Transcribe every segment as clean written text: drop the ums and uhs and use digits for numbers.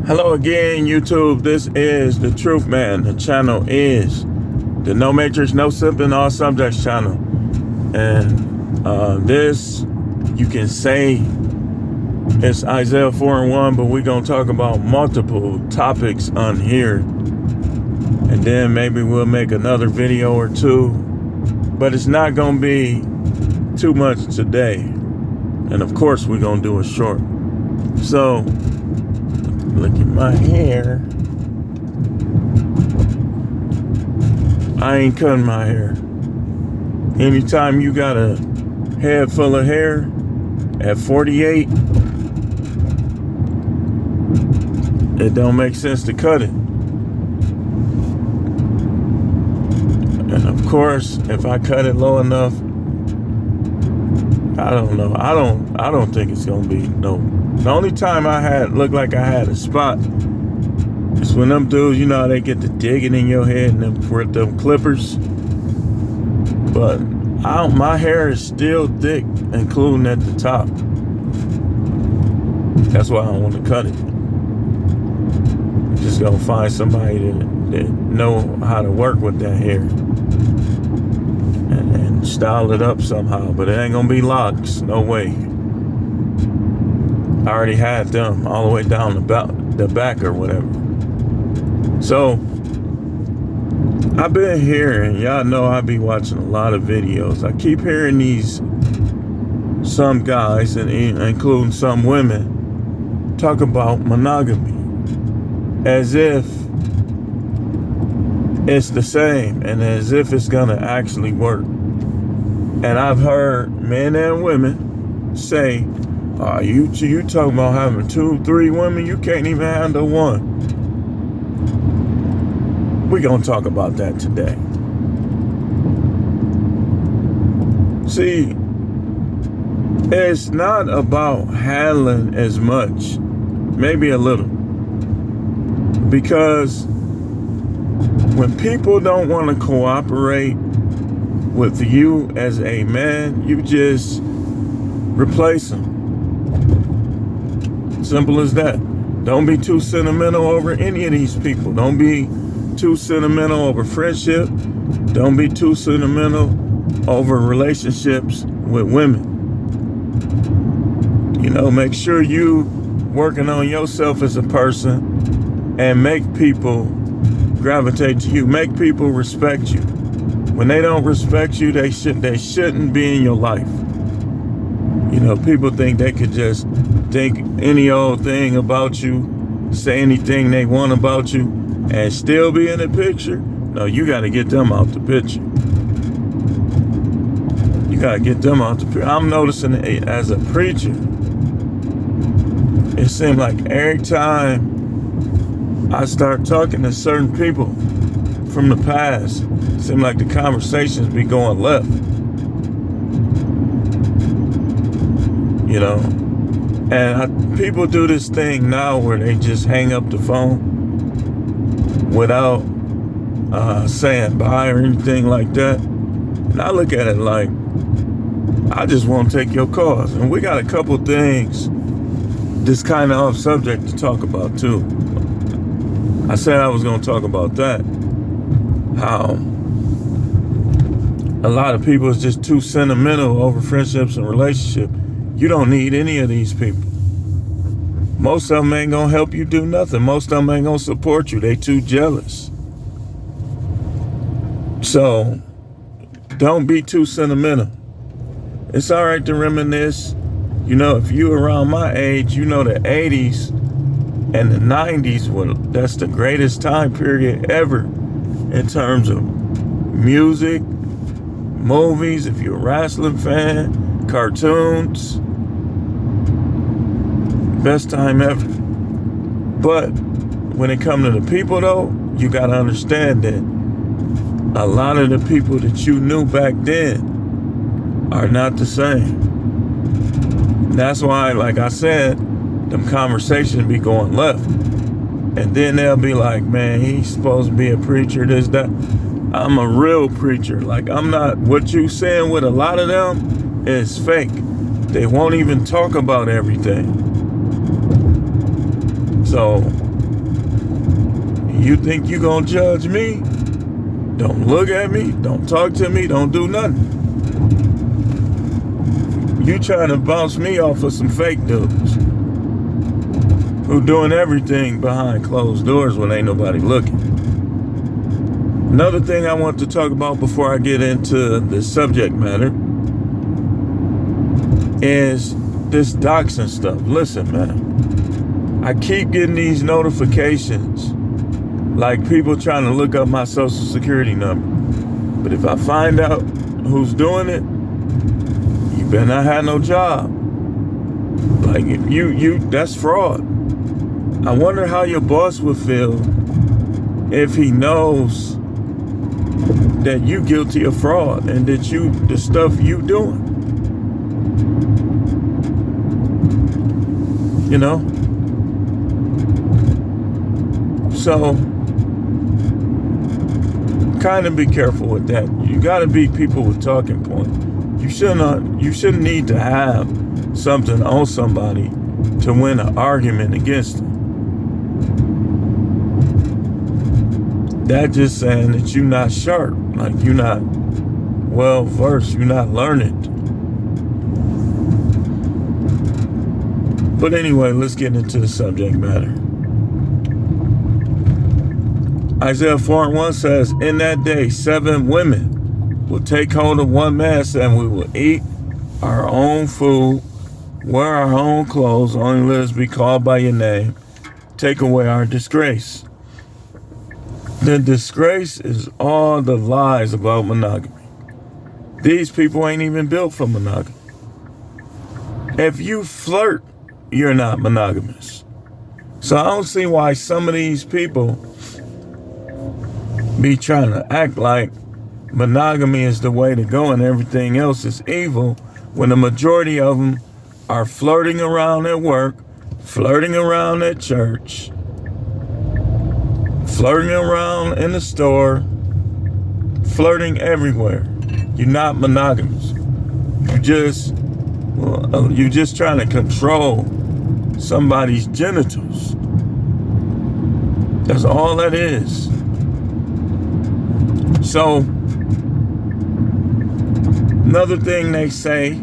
Hello again, YouTube. This is The Truth Man. The channel is the No Matrix, No Simping, All Subjects channel. And this, you can say it's Isaiah 4:1, but we're going to talk about multiple topics on here. And then maybe we'll make another video or two. But it's not going to be too much today. And of course, we're going to do it short. So, look at my hair. I ain't cutting my hair. Anytime you got a head full of hair at 48, it don't make sense to cut it. And of course, if I cut it low enough, I don't know. I don't think it's gonna be no. The only time I had looked like I had a spot is when them dudes, you know how they get to digging in your head and them clippers. But my hair is still thick, including at the top. That's why I don't want to cut it. I'm just gonna find somebody that know how to work with that hair and style it up somehow. But it ain't gonna be locks, no way. I already had them all the way down the back or whatever. So I've been hearing, y'all know I be watching a lot of videos. I keep hearing some guys, and including some women, talk about monogamy as if it's the same and as if it's gonna actually work. And I've heard men and women say, you talking about having 2-3 women, you can't even handle one. We're gonna talk about that today. See, it's not about handling as much, maybe a little. Because when people don't want to cooperate with you as a man, you just replace them. Simple as that. Don't be too sentimental over any of these people. Don't be too sentimental over friendship. Don't be too sentimental over relationships with women. You know, make sure you working on yourself as a person and make people gravitate to you. Make people respect you. When they don't respect you, they shouldn't be in your life. You know, people think they could just think any old thing about you, say anything they want about you, and still be in the picture. No, you got to get them out the picture. You got to get them out the picture. I'm noticing it as a preacher. It seems like every time I start talking to certain people from the past, it seems like the conversations be going left. You know, and people do this thing now where they just hang up the phone without saying bye or anything like that. And I look at it like, I just want to take your calls. And we got a couple things this kind of off subject to talk about too. I said I was going to talk about that. How a lot of people is just too sentimental over friendships and relationships. You don't need any of these people. Most of them ain't gonna help you do nothing. Most of them ain't gonna support you. They too jealous. So, don't be too sentimental. It's all right to reminisce. You know, if you around my age, you know the 80s and the 90s, well, that's the greatest time period ever in terms of music, movies, if you're a wrestling fan, cartoons. Best time ever. But when it comes to the people though, you gotta understand that a lot of the people that you knew back then are not the same. That's why, like I said, them conversations be going left. And then they'll be like, man, he's supposed to be a preacher, this, that. I'm a real preacher. Like, I'm not, what you saying with a lot of them is fake. They won't even talk about everything. So You think you gonna judge me? Don't look at me. Don't talk to me. Don't do nothing. You trying to bounce me off of some fake dudes who doing everything behind closed doors when ain't nobody looking. Another thing I want to talk about before I get into the subject matter is this doxing stuff. Listen, man, I keep getting these notifications like people trying to look up my social security number. But if I find out who's doing it, you better not have no job. Like if you that's fraud. I wonder how your boss would feel if he knows that you guilty of fraud and that the stuff you doing. You know? So kind of be careful with that. You gotta be people with talking points. You shouldn't need to have something on somebody to win an argument against them. That just saying that you're not sharp, like you're not well versed, you're not learned. But anyway, let's get into the subject matter. Isaiah 4:1 says, in that day, 7 women will take hold of one man, and we will eat our own food, wear our own clothes, only let us be called by your name, take away our disgrace. The disgrace is all the lies about monogamy. These people ain't even built for monogamy. If you flirt, you're not monogamous. So I don't see why some of these people be trying to act like monogamy is the way to go and everything else is evil, when the majority of them are flirting around at work, flirting around at church, flirting around in the store, flirting everywhere. You're not monogamous. You're just trying to control somebody's genitals. That's all that is. So, another thing they say,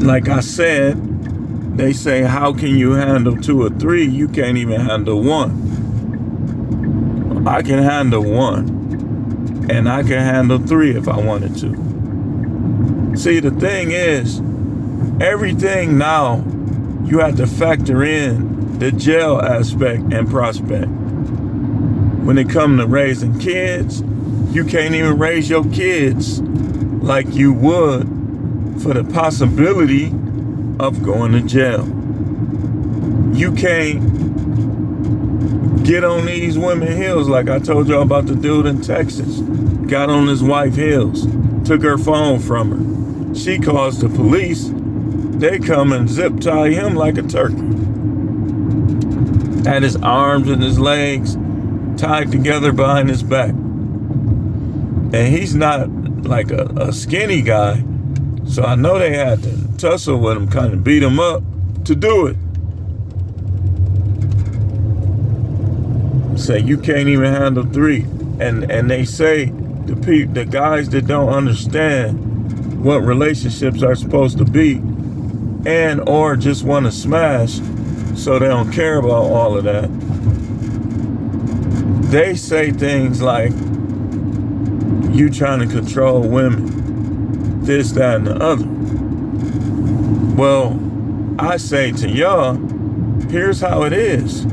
like I said, they say, how can you handle 2 or 3? You can't even handle 1. I can handle 1, and I can handle 3 if I wanted to. See, the thing is, everything now, you have to factor in the jail aspect and prospect. When it comes to raising kids, you can't even raise your kids like you would for the possibility of going to jail. You can't get on these women's heels like I told y'all about the dude in Texas. Got on his wife's heels, took her phone from her. She calls the police. They come and zip tie him like a turkey. Had his arms and his legs tied together behind his back. And he's not like a skinny guy, so I know they had to tussle with him, kind of beat him up to do it. Say you can't even handle 3. And they say the guys that don't understand what relationships are supposed to be and or just want to smash, so they don't care about all of that. They say things like, you trying to control women, this, that, and the other. Well, I say to y'all, here's how it is.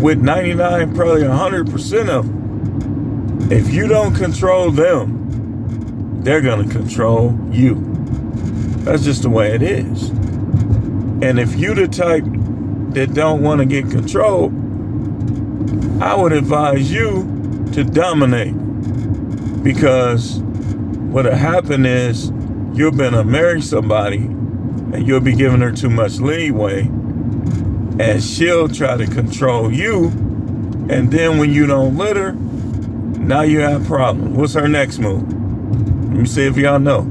With 99, probably 100% of them, if you don't control them, they're going to control you. That's just the way it is. And if you the type that don't want to get controlled, I would advise you to dominate. Because what'll happen is you're gonna marry somebody and you'll be giving her too much leeway, and she'll try to control you. And then when you don't let her, now you have problems. What's her next move? Let me see if y'all know.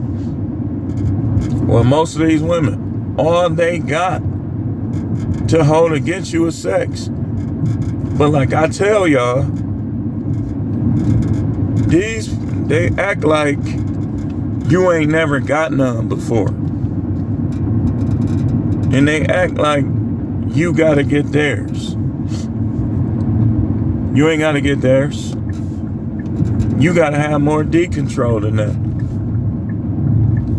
Well, most of these women, all they got to hold against you is sex. But like I tell y'all, they act like you ain't never got none before. And they act like you gotta get theirs. You ain't gotta get theirs. You gotta have more D control than that.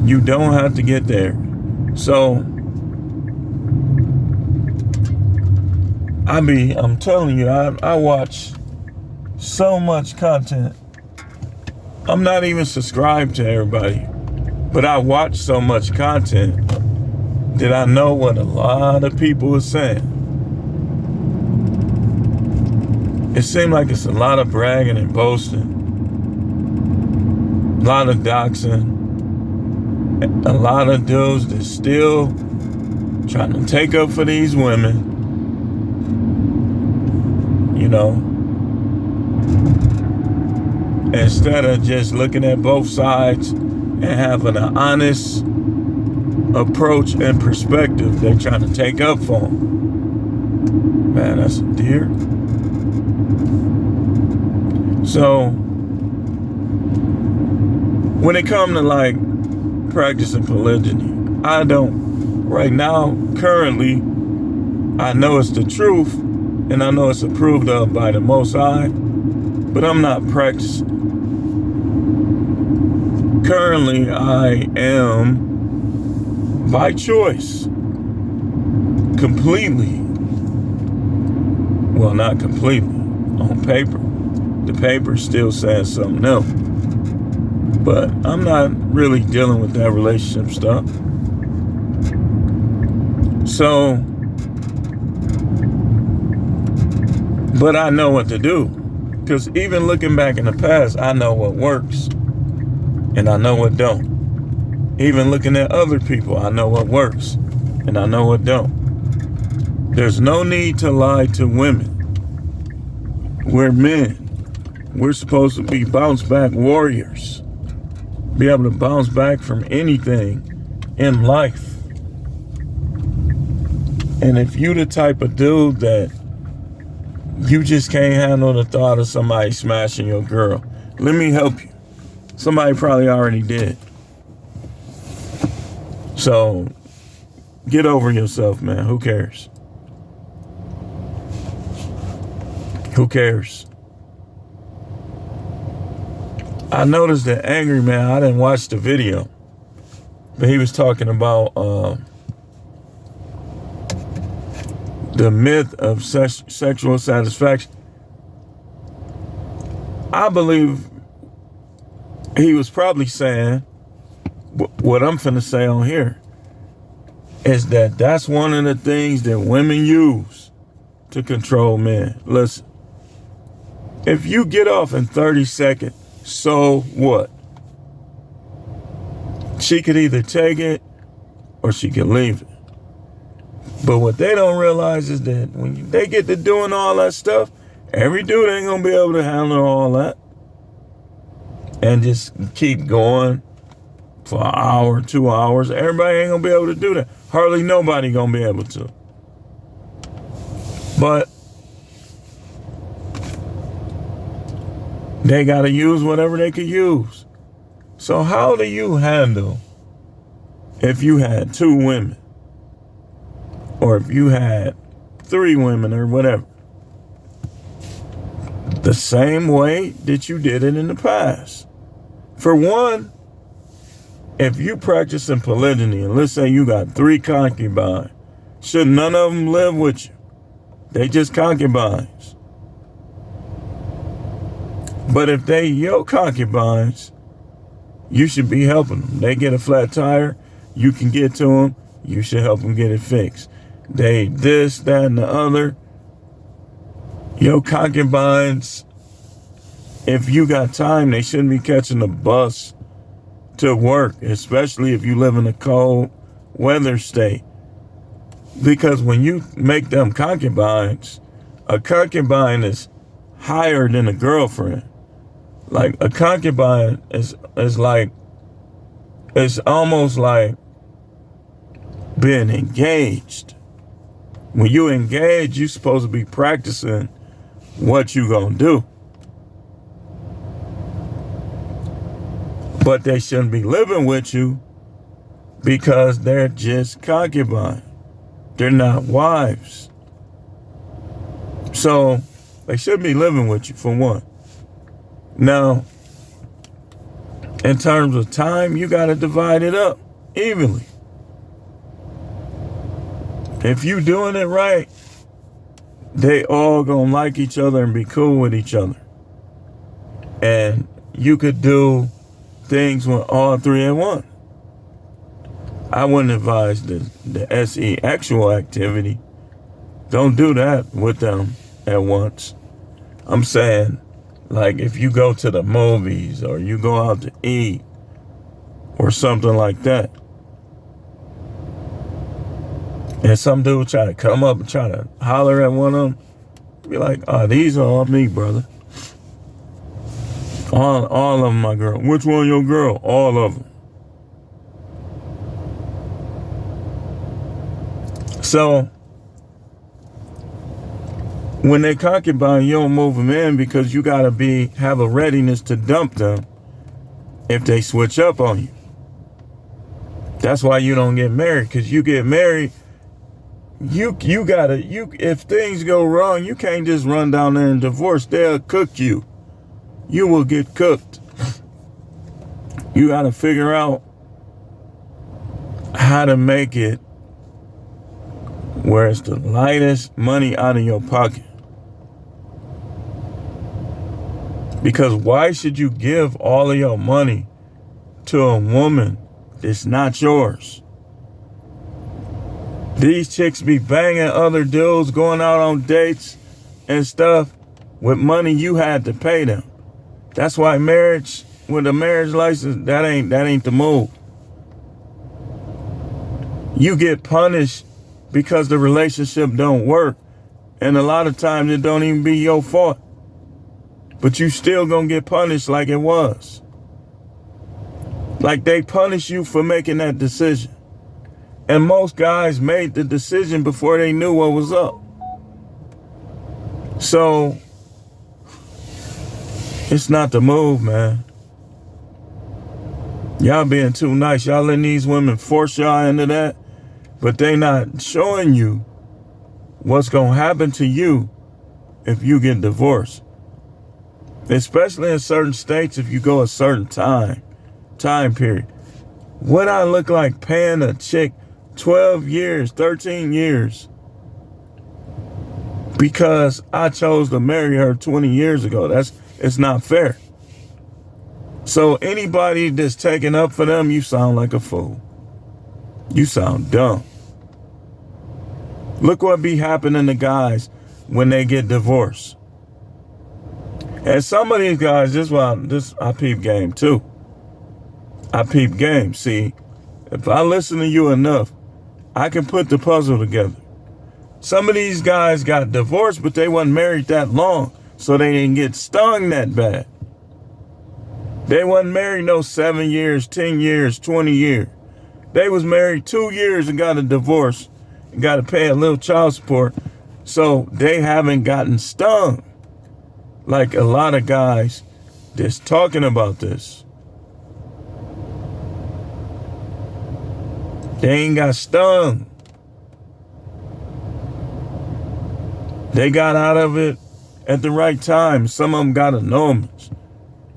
You don't have to get there. So I'm telling you, I watch so much content. I'm not even subscribed to everybody, but I watch so much content that I know what a lot of people are saying. It seems like it's a lot of bragging and boasting, a lot of doxing, a lot of dudes that still trying to take up for these women, you know, instead of just looking at both sides and having an honest approach and perspective. They're trying to take up for them. Man, that's a deer. So when it comes to like practicing polygyny, I don't right now, currently, I know it's the truth and I know it's approved of by the Most High, but I'm not practicing. Currently, I am by choice, completely, well, not completely, on paper. The paper still says something else. But I'm not really dealing with that relationship stuff. So, but I know what to do. Because even looking back in the past, I know what works. And I know what don't. Even looking at other people, I know what works. And I know what don't. There's no need to lie to women. We're men. We're supposed to be bounce back warriors. Be able to bounce back from anything in life. And if you the type of dude that you just can't handle the thought of somebody smashing your girl, let me help you. Somebody probably already did. So get over yourself, man. Who cares? Who cares? I noticed that Angry Man, I didn't watch the video, but he was talking about the myth of sexual satisfaction. I believe he was probably saying what I'm finna say on here is that that's one of the things that women use to control men. Listen, if you get off in 30 seconds, so what? She could either take it or she could leave it. But what they don't realize is that when they get to doing all that stuff, every dude ain't gonna be able to handle all that. And just keep going for an hour, 2 hours. Everybody ain't gonna be able to do that. Hardly nobody gonna be able to. But they gotta use whatever they could use. So how do you handle if you had 2 women? Or if you had 3 women or whatever? The same way that you did it in the past. For one, if you practicing polygyny, and let's say you got 3 concubines, should none of them live with you? They just concubines. But if they your concubines, you should be helping them. They get a flat tire, you can get to them, you should help them get it fixed. They this, that, and the other. Your concubines, if you got time, they shouldn't be catching the bus to work, especially if you live in a cold weather state. Because when you make them concubines, a concubine is higher than a girlfriend. Like a concubine is like, it's almost like being engaged. When you engage, you're supposed to be practicing what you gonna do. But they shouldn't be living with you because they're just concubines. They're not wives. So they shouldn't be living with you, for one. Now, in terms of time, you got to divide it up evenly. If you doing it right, they all gonna like each other and be cool with each other. And you could do things with all three at once. I wouldn't advise the SE actual activity. Don't do that with them at once. I'm saying, like, if you go to the movies or you go out to eat or something like that, and some dude try to come up and try to holler at one of them, be like, oh, these are all me, brother. All of them, my girl. Which one your girl? All of them. So, when they concubine, you don't move them in because you got to have a readiness to dump them if they switch up on you. That's why you don't get married, because you get married, if things go wrong, you can't just run down there and divorce. They'll cook you. You will get cooked. You got to figure out how to make it where it's the lightest money out of your pocket. Because why should you give all of your money to a woman that's not yours? These chicks be banging other dudes, going out on dates and stuff with money you had to pay them. That's why marriage, with a marriage license, that ain't the move. You get punished because the relationship don't work. And a lot of times it don't even be your fault. But you still gonna get punished like it was. Like they punish you for making that decision. And most guys made the decision before they knew what was up. So, it's not the move, man. Y'all being too nice. Y'all letting these women force y'all into that. But they not showing you what's gonna happen to you if you get divorced. Especially in certain states, if you go a certain time period. What I look like paying a chick 12 years, 13 years because I chose to marry her 20 years ago. It's not fair. So anybody that's taking up for them, you sound like a fool. You sound dumb. Look what be happening to guys when they get divorced. And some of these guys, I peep game too. I peep game. See, if I listen to you enough, I can put the puzzle together. Some of these guys got divorced, but they wasn't married that long, so they didn't get stung that bad. They wasn't married no 7 years, 10 years, 20 years. They was married 2 years and got a divorce and got to pay a little child support, so they haven't gotten stung. Like a lot of guys that's talking about this. They ain't got stung. They got out of it at the right time. Some of them got annulments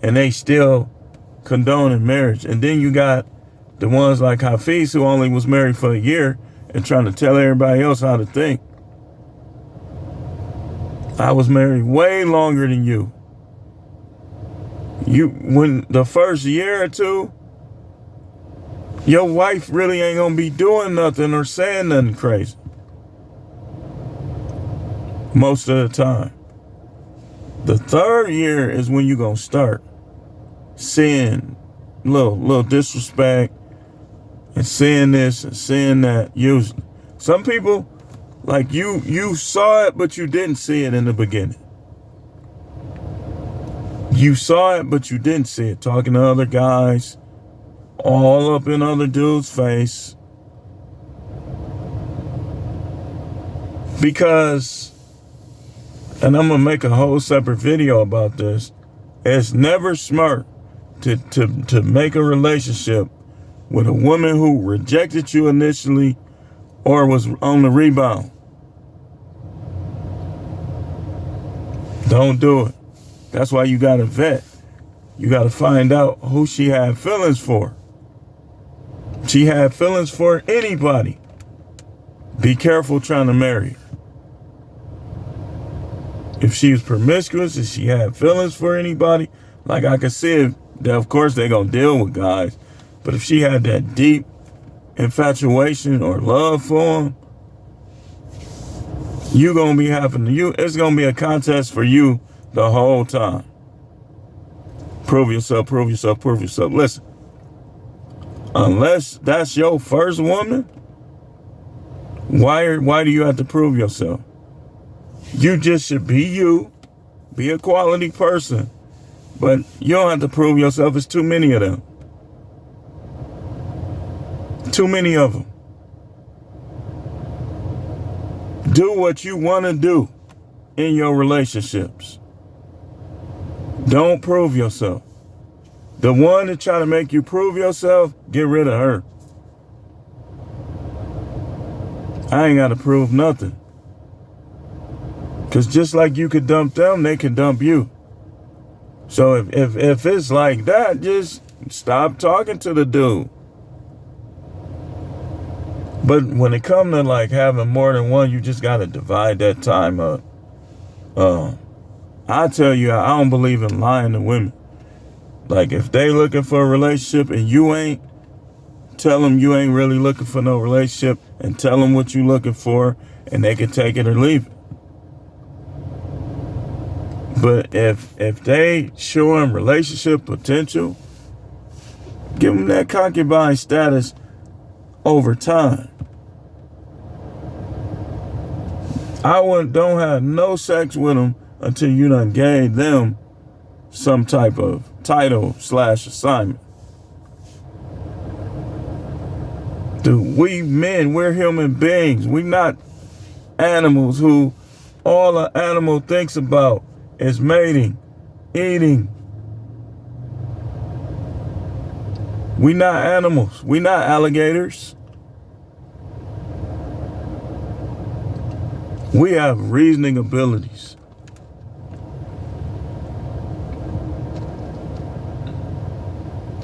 and they still condoning marriage. And then you got the ones like Hafiz, who only was married for a year and trying to tell everybody else how to think. I was married way longer than you. When the first year or two, your wife really ain't gonna be doing nothing or saying nothing crazy. Most of the time. The third year is when you gonna start seeing little disrespect and seeing this and seeing that. Usually, some people, like you saw it, but you didn't see it in the beginning. You saw it, but you didn't see it. Talking to other guys, all up in other dudes' face. Because and I'm gonna make a whole separate video about this. It's never smart to make a relationship with a woman who rejected you initially or was on the rebound. Don't do it. That's why you gotta vet. You gotta find out who she had feelings for. She had feelings for anybody. Be careful trying to marry her. If she was promiscuous, if she had feelings for anybody, like I could see it, of course they're gonna deal with guys. But if she had that deep infatuation or love for him, it's gonna be a contest for you the whole time. Prove yourself, prove yourself, prove yourself. Listen, unless that's your first woman, why do you have to prove yourself? You just should be you, be a quality person, but you don't have to prove yourself. It's too many of them. Too many of them. Do what you want to do in your relationships. Don't prove yourself. The one that try to make you prove yourself, get rid of her. I ain't got to prove nothing. Because just like you could dump them, they can dump you. So if it's like that, just stop talking to the dude. But when it comes to like having more than one, you just got to divide that time up. I tell you, I don't believe in lying to women. Like if they looking for a relationship and you ain't, tell them you ain't really looking for no relationship and tell them what you looking for and they can take it or leave it. But if they show them relationship potential, give them that concubine status over time. Don't have no sex with them until you done gave them some type of title/assignment. Dude, we men, we're human beings. We not animals who all an animal thinks about is mating, eating. We not animals. We not alligators. We have reasoning abilities.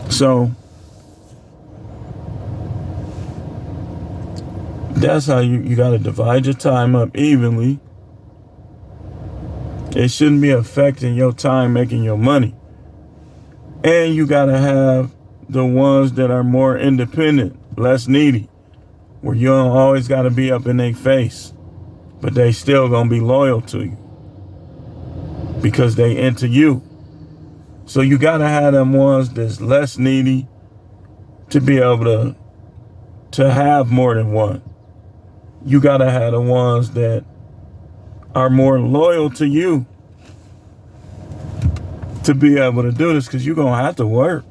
So that's how you got to divide your time up evenly. It shouldn't be affecting your time making your money. And you got to have the ones that are more independent, less needy, where you don't always got to be up in their face, but they still going to be loyal to you because they into you. So you got to have them ones that's less needy to be able to have more than one. You got to have the ones that are more loyal to you to be able to do this, because you're going to have to work.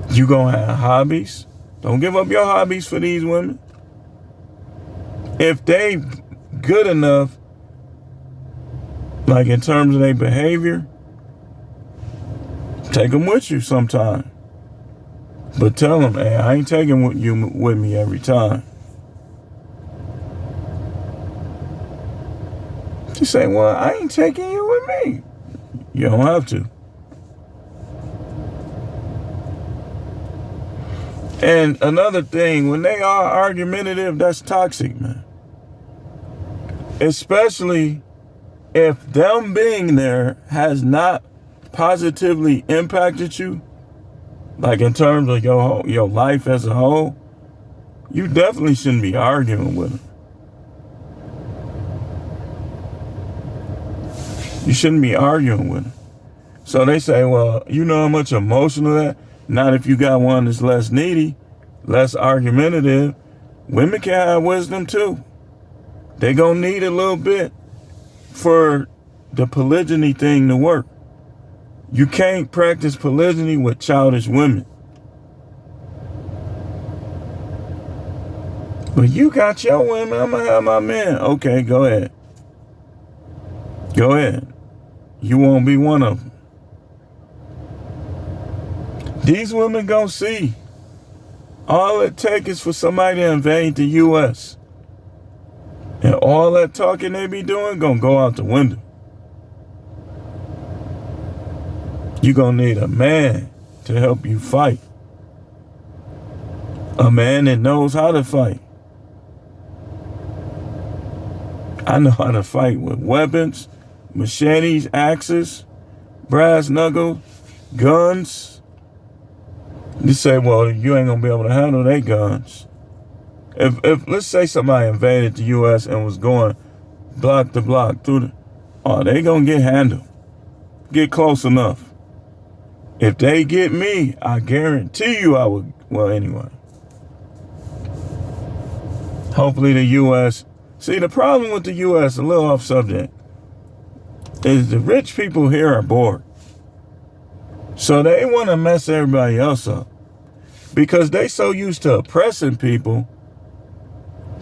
You're going to have hobbies. Don't give up your hobbies for these women. If they good enough, like in terms of their behavior, take them with you sometime. But tell them, hey, I ain't taking you with me every time. She say, well, I ain't taking you with me. You don't have to. And another thing, when they are argumentative, that's toxic, man. Especially if them being there has not positively impacted you, like in terms of your life as a whole, you definitely shouldn't be arguing with them. You shouldn't be arguing with them. So they say, well, you know how much emotional that? Not if you got one that's less needy, less argumentative. Women can have wisdom too. They gonna need a little bit for the polygyny thing to work. You can't practice polygyny with childish women. But you got your women, I'm going to have my men. Okay, go ahead. Go ahead. You won't be one of them. These women gonna see. All it takes is for somebody to invade the U.S. And all that talking they be doing gonna go out the window. You're gonna need a man to help you fight. A man that knows how to fight. I know how to fight with weapons, machetes, axes, brass knuckles, guns. You say, well, you ain't gonna be able to handle their guns. If let's say somebody invaded the U.S. and was going block to block through they gonna get handled. Get close enough. If they get me, I guarantee you I would, well, anyway. Hopefully the U.S. See, the problem with the U.S., a little off subject, is the rich people here are bored. So they want to mess everybody else up because they so used to oppressing people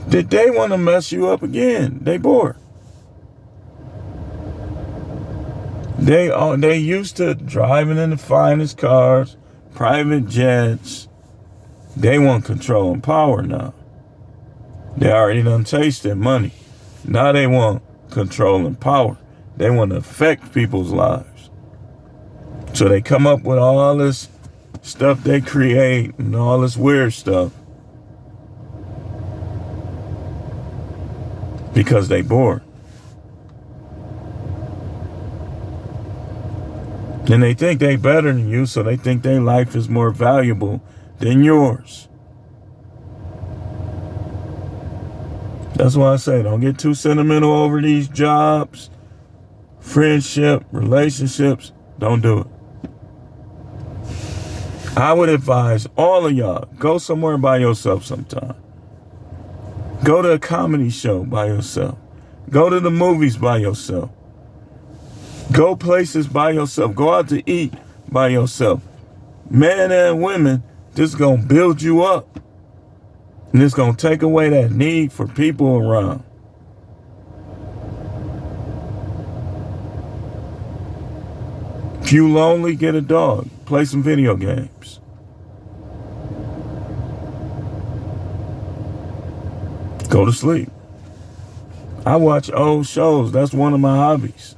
that they want to mess you up again. They bored. They used to driving in the finest cars, private jets. They want control and power now. They already done tasted money. Now they want control and power. They want to affect people's lives. So they come up with all this stuff they create and all this weird stuff because they bored. And they think they better than you, so they think their life is more valuable than yours. That's why I say don't get too sentimental over these jobs, friendship, relationships. Don't do it. I would advise all of y'all, go somewhere by yourself sometime. Go to a comedy show by yourself. Go to the movies by yourself. Go places by yourself. Go out to eat by yourself. Men and women, this is going to build you up. And it's going to take away that need for people around. If you lonely, get a dog. Play some video games. Go to sleep. I watch old shows. That's one of my hobbies.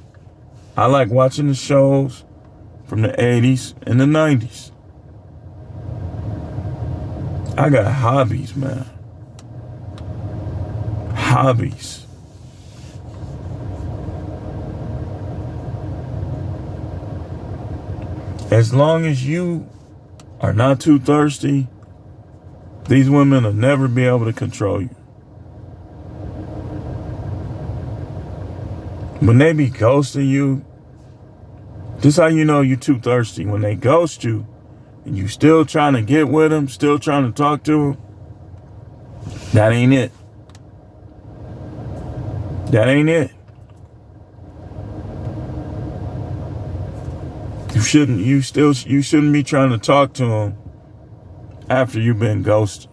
I like watching the shows from the 80s and the 90s. I got hobbies, man. Hobbies. As long as you are not too thirsty, these women will never be able to control you. When they be ghosting you, this is how you know you're too thirsty. When they ghost you and you still trying to get with them, still trying to talk to them, that ain't it. That ain't it. You shouldn't be trying to talk to them after you've been ghosted.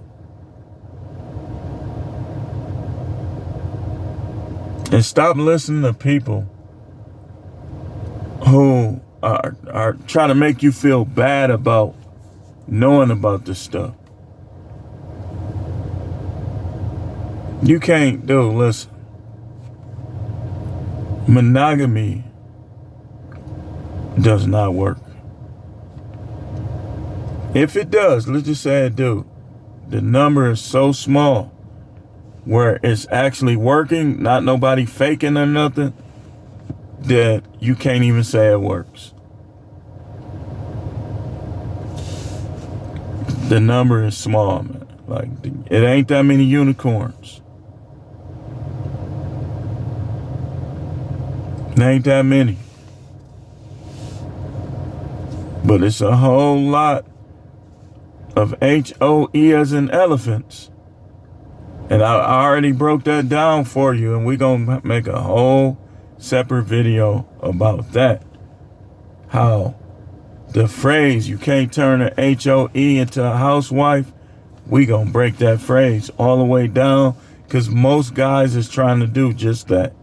And stop listening to people who are trying to make you feel bad about knowing about this stuff. You can't listen. Monogamy does not work. If it does, let's just say it do. The number is so small where it's actually working, not nobody faking or nothing, that you can't even say it works. The number is small, man. Like, it ain't that many unicorns. It ain't that many. But it's a whole lot of HOE as in elephants. And I already broke that down for you, and we're going to make a whole separate video about that. How the phrase, you can't turn an HOE into a housewife, We gonna break that phrase all the way down, because most guys is trying to do just that.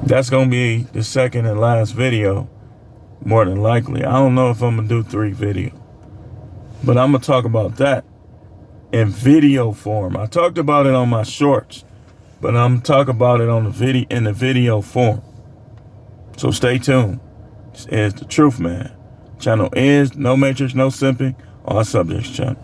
That's gonna be the second and last video, more than likely. I don't know if I'm gonna do 3 videos, but I'm gonna talk about that in video form. I talked about it on my shorts, but I'm talking about it on the video, in the video form. So stay tuned. This is The Truth Man. Channel is No Matrix, No Simping, All Subjects channel.